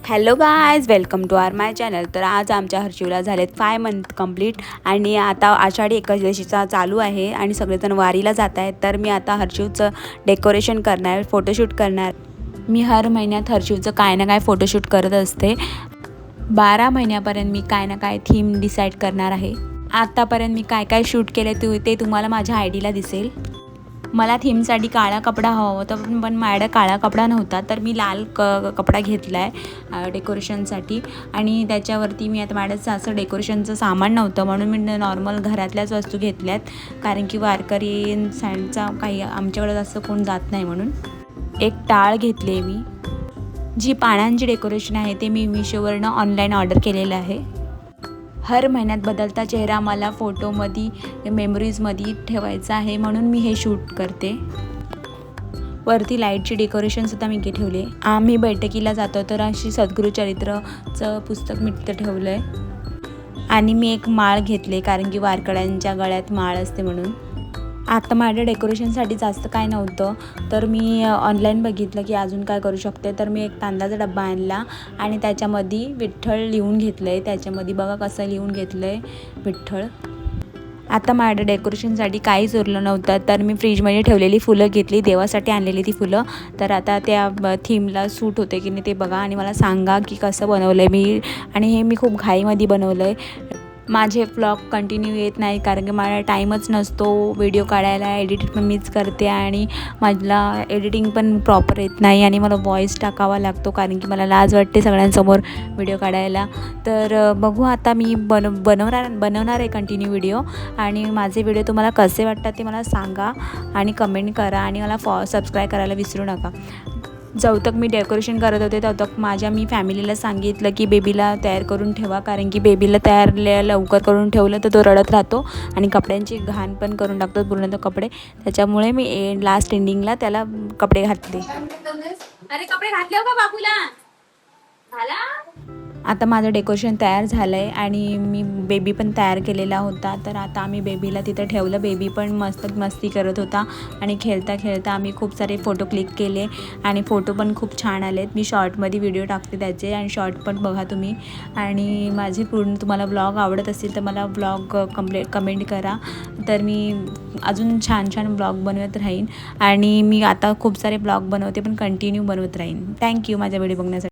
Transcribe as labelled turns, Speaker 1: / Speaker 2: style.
Speaker 1: Hello guys, welcome to our my channel. तर आज आमच्या हर्षूला झालेत 5 मंथ कंप्लीट आणि आता आषाढी एकादशीचा चालू आहे आणि सगळेजण वारीला जात आहेत. तर मी आता हर्षूचं डेकोरेशन करणार, फोटोशूट करणार. मी हर महिन्यात हर्षूचं काय ना काय फोटोशूट करत असते. 12 महिन्यापर्यंत मी काय ना काय थीम डिसाईड करणार आहे. आतापर्यंत मी काय काय शूट केले ते तुम्हाला माझ्या आयडीला दिसेल. मला थीमसाठी काळा कपडा हवा होता, पण माझ्याकडे काळा कपडा नव्हता. तर मी लाल कपडा घेतला आहे डेकोरेशनसाठी. आणि त्याच्यावरती मी आता माझ्याचं असं डेकोरेशनचं सामान नव्हतं, म्हणून मी नॉर्मल घरातल्याच वस्तू घेतल्यात. कारण की वारकरींचा काही आमच्याकडे असं कोण जात नाही, म्हणून एक टाळ घेतली मी. जी पानांची डेकोरेशन आहे ते मी मिशोवरनं ऑनलाईन ऑर्डर केलेलं आहे. हर महिन्यात बदलता चेहरा मला फोटोमध्ये मेमरीजमध्ये ठेवायचा आहे, म्हणून मी हे शूट करते. वरती लाईटची डेकोरेशनसुद्धा मी ठेवले. आम्ही बैठकीला जातो तर अशी सद्गुरू चरित्रचं पुस्तक मी तिथं ठेवलं आहे. आणि मी एक माळ घेतले, कारण की वारकऱ्यांच्या गळ्यात माळ असते म्हणून. आता माझ्या डेकोरेशनसाठी जास्त काय नव्हतं, तर मी ऑनलाईन बघितलं की अजून काय करू शकते. तर मी एक तांदळाचा डब्बा आणला आणि त्याच्यामध्ये विठ्ठल लिहून घेतलं आहे. त्याच्यामध्ये बघा कसं लिहून घेतलं आहे विठ्ठल. आता माझ्या डेकोरेशनसाठी काहीच उरलं नव्हतं, तर मी फ्रीजमध्ये ठेवलेली फुलं घेतली, देवासाठी आणलेली ती फुलं. तर आता त्या थीमला सूट होते की नाही ते बघा आणि मला सांगा की कसं बनवलं आहे मी. आणि हे मी खूप घाईमध्ये बनवलं आहे. माझे व्लॉग कंटिन्यू येत नाही, कारण की मला टाईमच नसतो व्हिडिओ काढायला. एडिट पण मीच करते आणि मला एडिटिंग पण प्रॉपर येत नाही आणि मला वॉईस टाकावा लागतो, कारण की मला लाज वाटते सगळ्यांसमोर व्हिडिओ काढायला. तर बघू आता मी बनवणार आहे कंटिन्यू व्हिडिओ. आणि माझे व्हिडिओ तुम्हाला कसे वाटतात ते मला सांगा आणि कमेंट करा. आणि मला सबस्क्राईब करायला विसरू नका. जवतक मी डेकोरेशन करत होते तवतक मी फॅमिलीला सांगितलं की बेबीला तयार करून ठेवा, कारण की बेबीला तयार लवकर करून ठेवलं तर तो रडत राहतो आणि कपड्यांची घाण पण करून टाकतो पूर्ण तो कपडे. त्याच्यामुळे मी लास्ट एंडिंगला त्याला कपडे घातले.
Speaker 2: अरे कपडे घातले का बाबूला? झाला.
Speaker 1: आता माझं डेकोरेशन तयार झालं आहे आणि मी बेबी पण तयार केलेला होता. तर आता आम्ही बेबीला तिथं ठेवलं. बेबी पण मस्त मस्ती करत होता आणि खेळता खेळता आम्ही खूप सारे फोटो क्लिक केले आणि फोटो पण खूप छान आलेत. मी शॉर्टमध्ये व्हिडिओ टाकते त्याचे आणि शॉर्ट पण बघा तुम्ही. आणि माझे पूर्ण तुम्हाला व्लॉग आवडत असतील तर मला व्लॉग कमेंट करा, तर मी अजून छान छान व्लॉग बनवत राहीन. आणि मी आता खूप सारे व्लॉग बनवते, पण कंटिन्यू बनवत राहीन. थँक्यू माझा व्हिडिओ बघण्यासाठी.